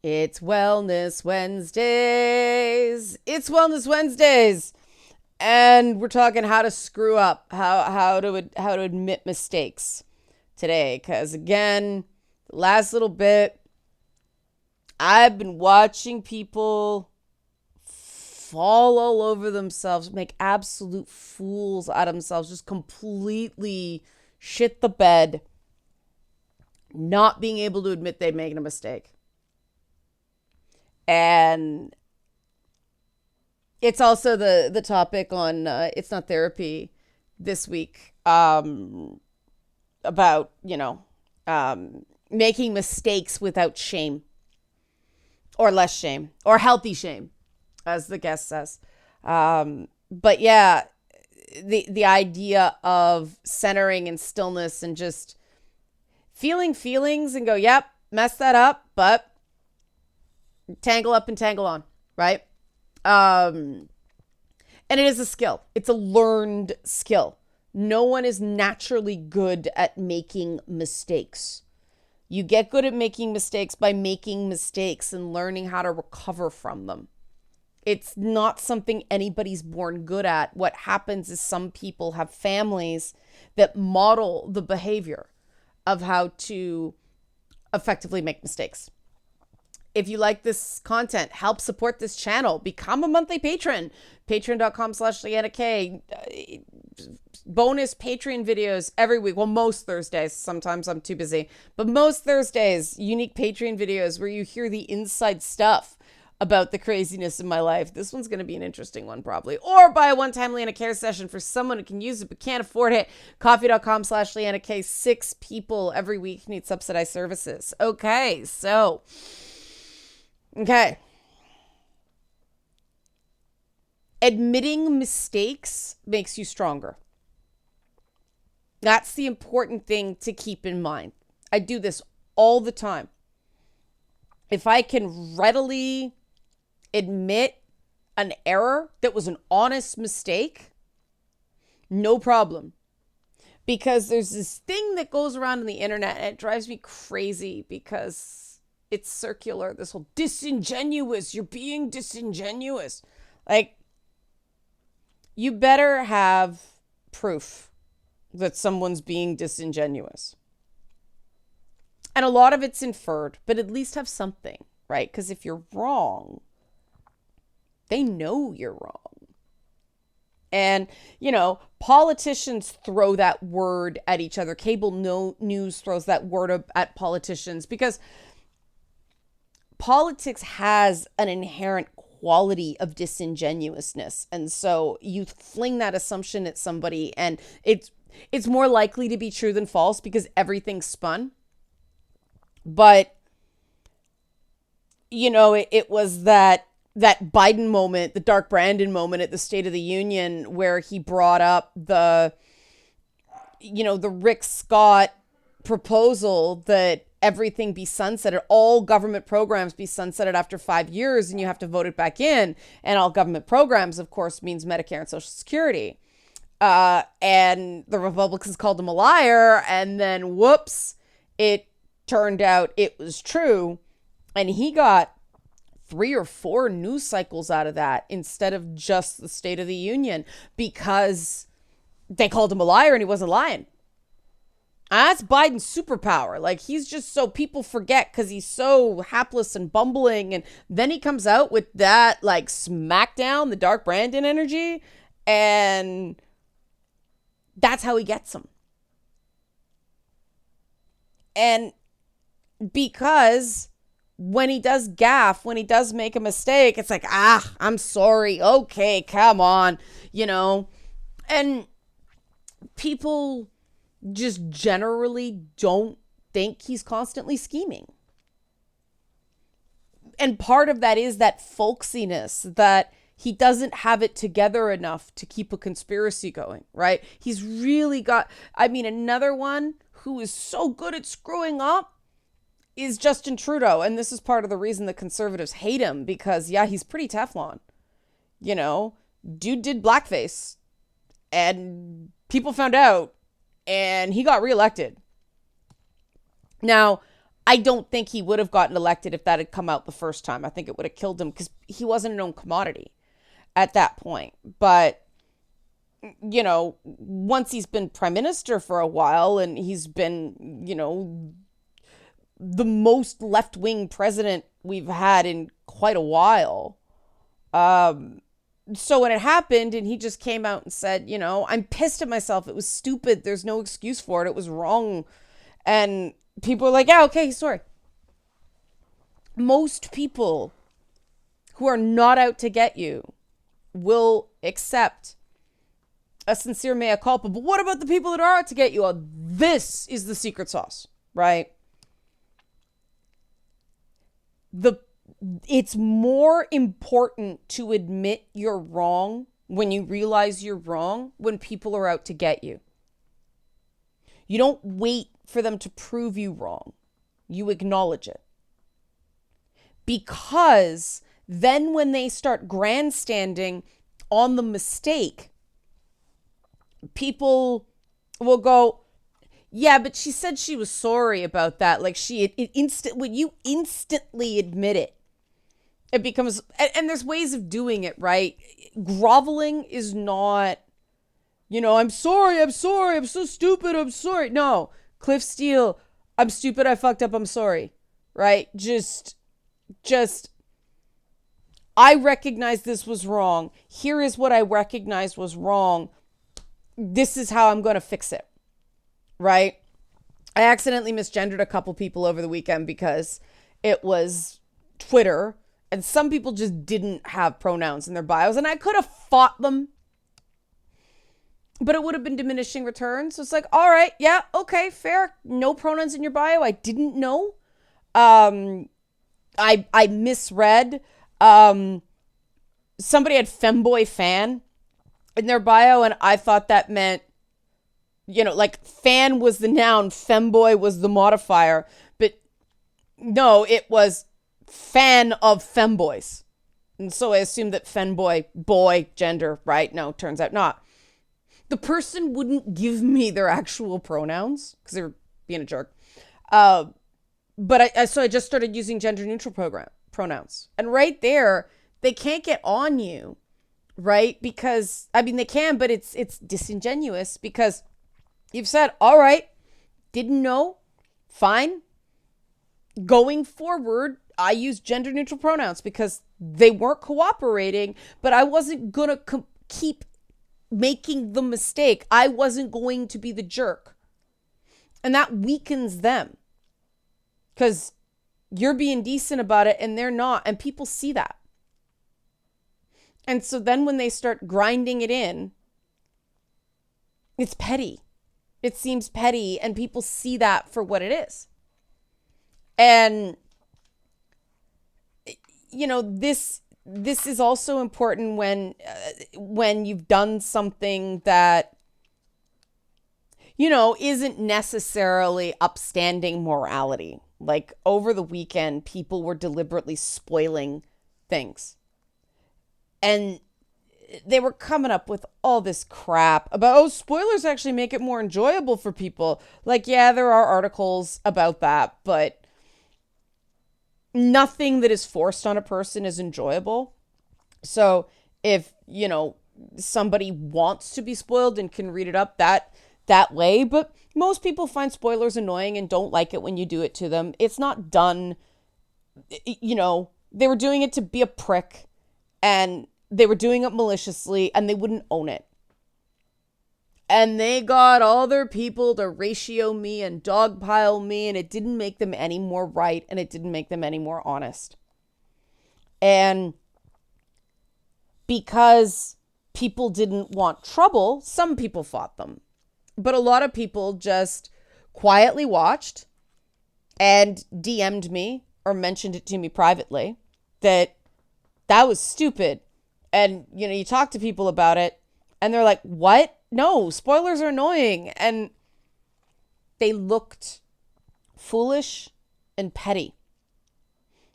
It's Wellness Wednesdays. It's Wellness Wednesdays. And we're talking how to screw up, how to admit mistakes today, cuz again, the last little bit I've been watching people fall all over themselves, make absolute fools out of themselves, just completely shit the bed, not being able to admit they made a mistake. And it's also the topic on It's Not Therapy this week, about making mistakes without shame, or less shame, or healthy shame, as the guest says. But yeah, the idea of centering and stillness and just feeling feelings and go, yep, mess that up, but tangle up and tangle on, right? And it is a skill. It's a learned skill. No one is naturally good at making mistakes. You get good at making mistakes by making mistakes and learning how to recover from them. It's not something anybody's born good at. What happens is some people have families that model the behavior of how to effectively make mistakes. If you like this content, help support this channel. Become a monthly patron. Patreon.com/LeannaK. Bonus Patreon videos every week. Well, most Thursdays. Sometimes I'm too busy. But most Thursdays, unique Patreon videos where you hear the inside stuff about the craziness in my life. This one's going to be an interesting one, probably. Or buy a one-time Leanna Care session for someone who can use it but can't afford it. Coffee.com/LeannaK. 6 people every week need subsidized services. Okay, so... Okay. Admitting mistakes makes you stronger. That's the important thing to keep in mind. I do this all the time. If I can readily admit an error that was an honest mistake, no problem. Because there's this thing that goes around on the internet and it drives me crazy because it's circular. This whole disingenuous. You're being disingenuous. Like, you better have proof that someone's being disingenuous. And a lot of it's inferred, but at least have something, right? Because if you're wrong, they know you're wrong. And, politicians throw that word at each other. Cable news throws that word at politicians because politics has an inherent quality of disingenuousness. And so you fling that assumption at somebody and it's more likely to be true than false because everything's spun. But, it was that Biden moment, the Dark Brandon moment at the State of the Union where he brought up the Rick Scott proposal that everything be sunsetted, all government programs be sunsetted after 5 years and you have to vote it back in. And all government programs, of course, means Medicare and Social Security. And the Republicans called him a liar. And then, whoops, it turned out it was true. And he got 3 or 4 news cycles out of that instead of just the State of the Union because they called him a liar and he wasn't lying. That's Biden's superpower. Like, he's just so people forget because he's so hapless and bumbling. And then he comes out with that, like, smackdown, the Dark Brandon energy. And that's how he gets them. And because when he does gaffe, when he does make a mistake, it's like, I'm sorry. Okay, come on. And people just generally don't think he's constantly scheming. And part of that is that folksiness, that he doesn't have it together enough to keep a conspiracy going, right? He's really got, another one who is so good at screwing up is Justin Trudeau. And this is part of the reason the conservatives hate him because, yeah, he's pretty Teflon. Dude did blackface and people found out and he got reelected. Now, I don't think he would have gotten elected if that had come out the first time. I think it would have killed him because he wasn't a known commodity at that point. But, once he's been prime minister for a while and he's been, the most left-wing president we've had in quite a while. So when it happened and he just came out and said, I'm pissed at myself. It was stupid. There's no excuse for it. It was wrong. And people are like, yeah, okay, sorry. Most people who are not out to get you will accept a sincere mea culpa. But what about the people that are out to get you? Well, this is the secret sauce, right? It's more important to admit you're wrong when you realize you're wrong when people are out to get you. You don't wait for them to prove you wrong. You acknowledge it. Because then when they start grandstanding on the mistake, people will go, yeah, but she said she was sorry about that. Like when you instantly admit it, it becomes, and there's ways of doing it, right? Groveling is not, I'm sorry, I'm so stupid, I'm sorry. No, Cliff Steele, I'm stupid, I fucked up, I'm sorry, right? Just, I recognize this was wrong. Here is what I recognized was wrong. This is how I'm going to fix it, right? I accidentally misgendered a couple people over the weekend because it was Twitter and some people just didn't have pronouns in their bios and I could have fought them, but it would have been diminishing returns. So it's like, all right, yeah, okay, fair. No pronouns in your bio. I didn't know. I misread. Somebody had femboy fan in their bio and I thought that meant, like fan was the noun, femboy was the modifier, but no, it was fan of femboys. And so I assumed that femboy, boy, gender, right? No, turns out not. The person wouldn't give me their actual pronouns because they were being a jerk. But I just started using gender neutral pronouns. And right there, they can't get on you, right? Because, they can, but it's disingenuous because you've said, all right, didn't know, fine. Going forward, I use gender neutral pronouns because they weren't cooperating, but I wasn't going to keep making the mistake. I wasn't going to be the jerk. And that weakens them because you're being decent about it and they're not. And people see that. And so then when they start grinding it in, it's petty. It seems petty and people see that for what it is. And, this is also important when you've done something that, isn't necessarily upstanding morality. Like over the weekend, people were deliberately spoiling things. And they were coming up with all this crap about, spoilers actually make it more enjoyable for people. Like, yeah, there are articles about that, but nothing that is forced on a person is enjoyable. So if, somebody wants to be spoiled and can read it up that way, but most people find spoilers annoying and don't like it when you do it to them. It's not done, they were doing it to be a prick and they were doing it maliciously and they wouldn't own it. And they got all their people to ratio me and dogpile me, and it didn't make them any more right, and it didn't make them any more honest. And because people didn't want trouble, some people fought them. But a lot of people just quietly watched and DM'd me or mentioned it to me privately that was stupid. And, you talk to people about it, and they're like, what? No, spoilers are annoying. And they looked foolish and petty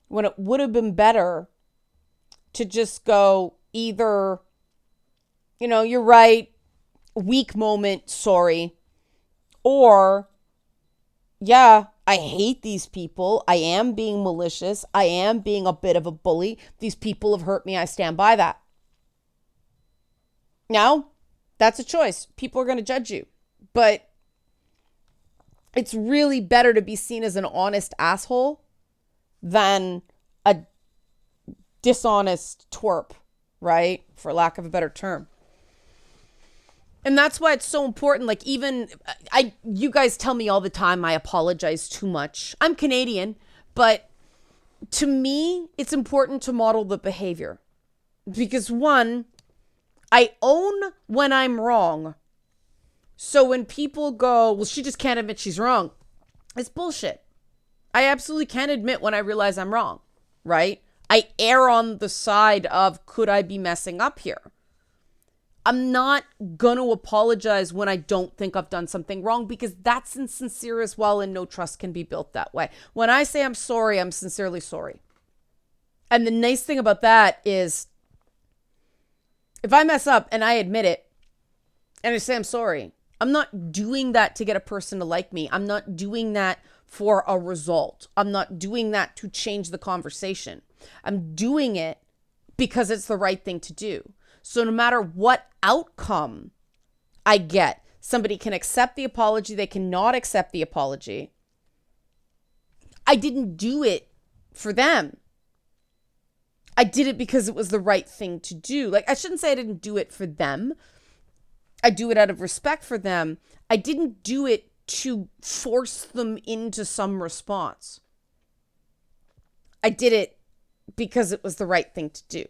when it would have been better to just go either, you're right, weak moment, sorry, or yeah, I hate these people. I am being malicious. I am being a bit of a bully. These people have hurt me. I stand by that. Now, that's a choice. People are going to judge you. But it's really better to be seen as an honest asshole than a dishonest twerp, right? For lack of a better term. And that's why it's so important. Like, even you guys tell me all the time I apologize too much. I'm Canadian, but to me, it's important to model the behavior. Because one, I own when I'm wrong. So when people go, well, she just can't admit she's wrong, it's bullshit. I absolutely can admit when I realize I'm wrong, right? I err on the side of, could I be messing up here? I'm not going to apologize when I don't think I've done something wrong, because that's insincere as well, and no trust can be built that way. When I say I'm sorry, I'm sincerely sorry. And the nice thing about that is, if I mess up and I admit it and I say I'm sorry, I'm not doing that to get a person to like me. I'm not doing that for a result. I'm not doing that to change the conversation. I'm doing it because it's the right thing to do. So no matter what outcome I get, somebody can accept the apology, they cannot accept the apology. I didn't do it for them. I did it because it was the right thing to do. Like, I shouldn't say I didn't do it for them. I do it out of respect for them. I didn't do it to force them into some response. I did it because it was the right thing to do.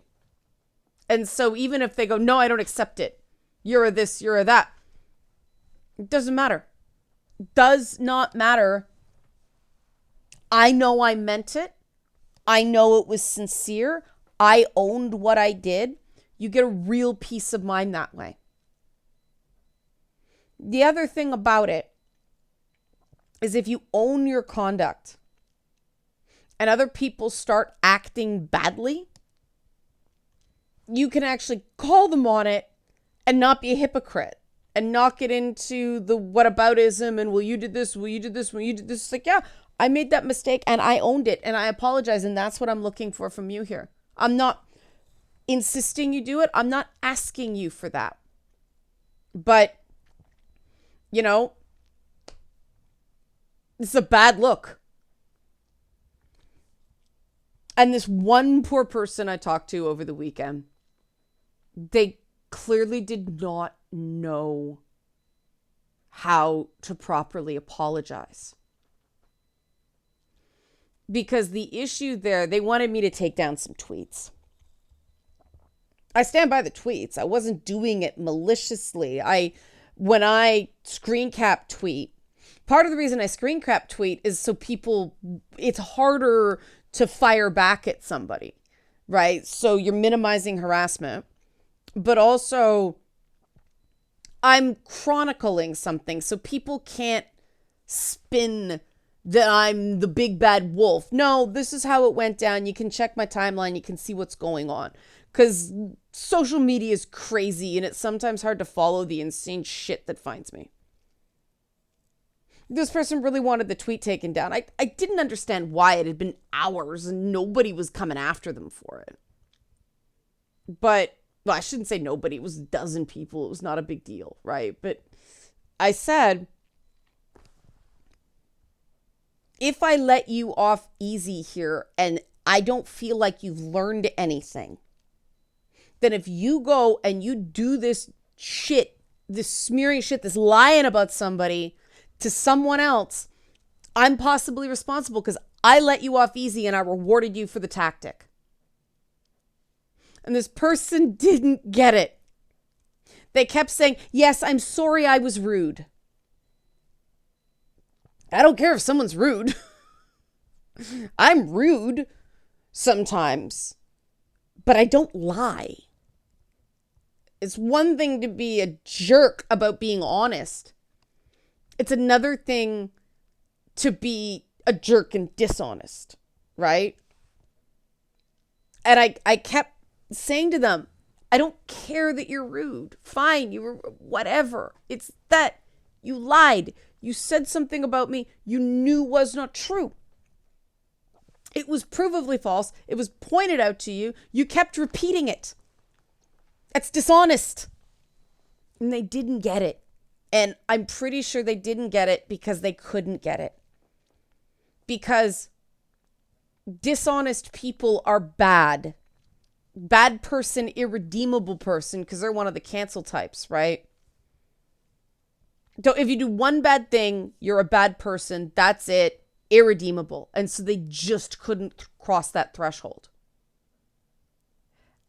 And so even if they go, no, I don't accept it, you're a this, you're a that, it doesn't matter. Does not matter. I know I meant it. I know it was sincere. I owned what I did. You get a real peace of mind that way. The other thing about it is, if you own your conduct and other people start acting badly, you can actually call them on it and not be a hypocrite and not get into the whataboutism and, well, you did this, well, you did this, well, you did this. It's like, yeah, I made that mistake and I owned it and I apologize. And that's what I'm looking for from you here. I'm not insisting you do it. I'm not asking you for that. But, you know, it's a bad look. And this one poor person I talked to over the weekend, they clearly did not know how to properly apologize. Because the issue there, they wanted me to take down some tweets. I stand by the tweets. I wasn't doing it maliciously. When I screen cap tweet, part of the reason I screen cap tweet is so people, it's harder to fire back at somebody, right? So you're minimizing harassment, but also I'm chronicling something so people can't spin that I'm the big bad wolf. No, this is how it went down. You can check my timeline. You can see what's going on, because social media is crazy and it's sometimes hard to follow the insane shit that finds me. This person really wanted the tweet taken down. I didn't understand why. It had been hours and nobody was coming after them for it. But, well, I shouldn't say nobody. It was a dozen people. It was not a big deal, right? But I said, if I let you off easy here and I don't feel like you've learned anything, then if you go and you do this shit, this smearing shit, this lying about somebody to someone else, I'm possibly responsible because I let you off easy and I rewarded you for the tactic. And this person didn't get it. They kept saying, yes, I'm sorry I was rude. I don't care if someone's rude. I'm rude sometimes, but I don't lie. It's one thing to be a jerk about being honest. It's another thing to be a jerk and dishonest, right? And I kept saying to them, I don't care that you're rude. Fine, you were whatever. It's that you lied. You said something about me you knew was not true. It was provably false. It was pointed out to you. You kept repeating it. That's dishonest. And they didn't get it. And I'm pretty sure they didn't get it because they couldn't get it. Because dishonest people are bad. Bad person, irredeemable person, because they're one of the cancel types, right? So if you do one bad thing, you're a bad person. That's it. Irredeemable. And so they just couldn't cross that threshold.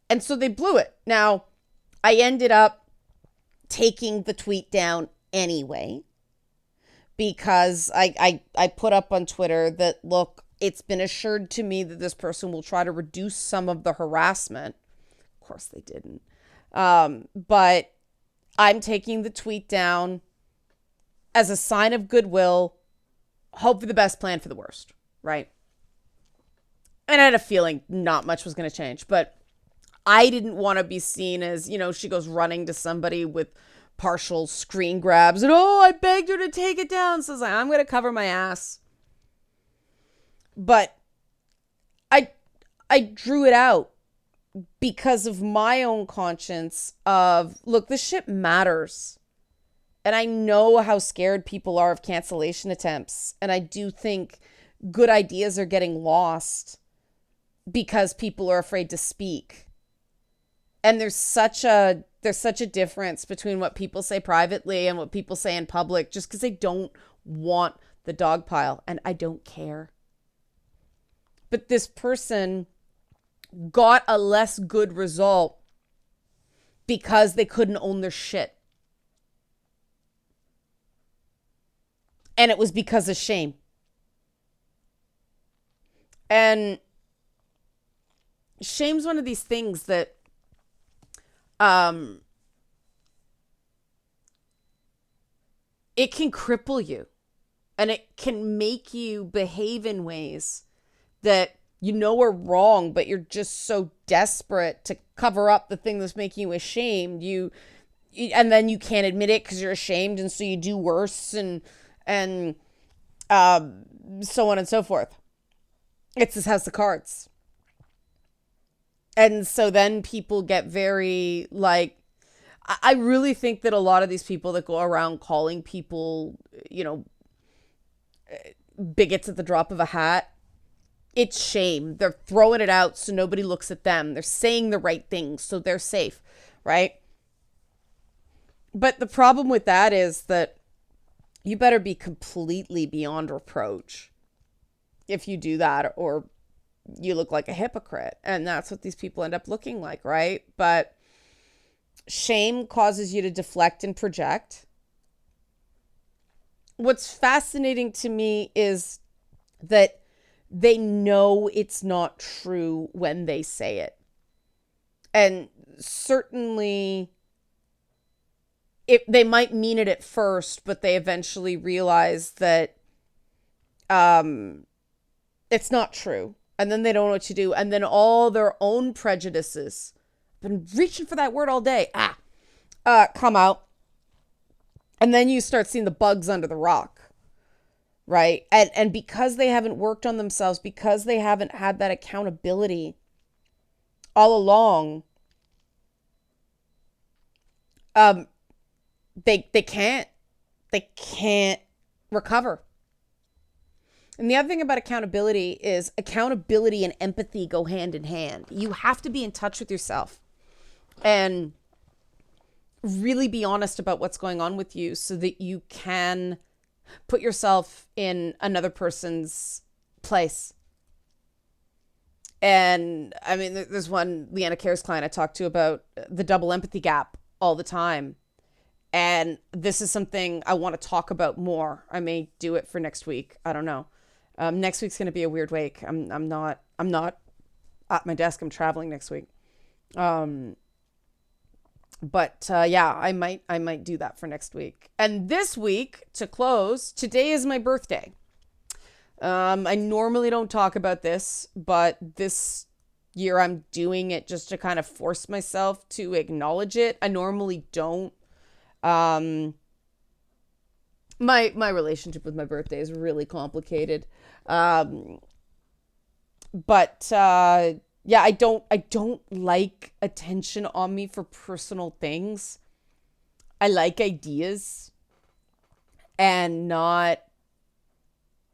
And so they blew it. Now, I ended up taking the tweet down anyway, because I put up on Twitter that, look, it's been assured to me that this person will try to reduce some of the harassment. Of course they didn't. But I'm taking the tweet down as a sign of goodwill, hope for the best, plan for the worst, right? And I had a feeling not much was going to change, but I didn't want to be seen as, she goes running to somebody with partial screen grabs and, I begged her to take it down. So I was like, I'm going to cover my ass. But I drew it out because of my own conscience of, look, this shit matters. And I know how scared people are of cancellation attempts. And I do think good ideas are getting lost because people are afraid to speak. And there's such a difference between what people say privately and what people say in public, just because they don't want the dog pile. And I don't care. But this person got a less good result because they couldn't own their shit. And it was because of shame. And shame's one of these things that it can cripple you, and it can make you behave in ways that are wrong, but you're just so desperate to cover up the thing that's making you ashamed. And then you can't admit it because you're ashamed, and so you do worse, and so on and so forth. It's this house of cards. And so then people get very, I really think that a lot of these people that go around calling people, bigots at the drop of a hat, it's shame. They're throwing it out so nobody looks at them. They're saying the right things so they're safe, right? But the problem with that is that you better be completely beyond reproach if you do that, or you look like a hypocrite. And that's what these people end up looking like, right? But shame causes you to deflect and project. What's fascinating to me is that they know it's not true when they say it. And certainly they might mean it at first, but they eventually realize that it's not true. And then they don't know what to do. And then all their own prejudices, been reaching for that word all day, come out. And then you start seeing the bugs under the rock, right? And because they haven't worked on themselves, because they haven't had that accountability all along, they can't recover. And the other thing about accountability is accountability and empathy go hand in hand. You have to be in touch with yourself and really be honest about what's going on with you so that you can put yourself in another person's place. And I mean, there's one Leanna Care's client I talked to about the double empathy gap all the time. And this is something I want to talk about more. I may do it for next week. I don't know. Next week's going to be a weird week. I'm not at my desk. I'm traveling next week. But I might do that for next week. And this week, to close, today is my birthday. I normally don't talk about this, but this year I'm doing it just to kind of force myself to acknowledge it. I normally don't. My relationship with my birthday is really complicated. But yeah, I don't like attention on me for personal things. I like ideas and not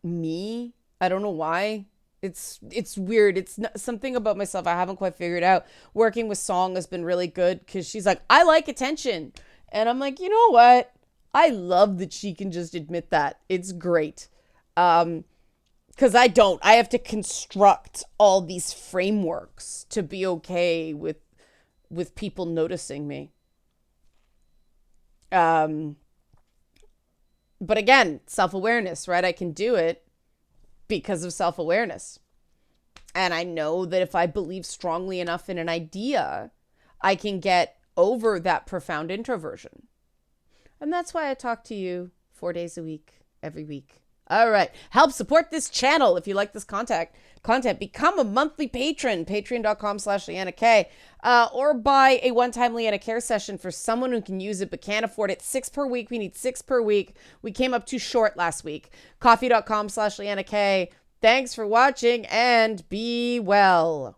me. I don't know why. It's weird. It's not, something about myself I haven't quite figured out. Working with Song has been really good because she's like, I like attention, and I'm like, you know what? I love that she can just admit that. It's great. Because I don't. I have to construct all these frameworks to be okay with people noticing me. Um, but again, self-awareness, right? I can do it because of self-awareness. And I know that if I believe strongly enough in an idea, I can get over that profound introversion. And that's why I talk to you 4 days a week, every week. All right. Help support this channel if you like this content. Become a monthly patron, patreon.com/Leanna K, or buy a one-time Leanna Care session for someone who can use it but can't afford it. 6 per week. We need 6 per week. We came up too short last week. Coffee.com/Leanna K. Thanks for watching and be well.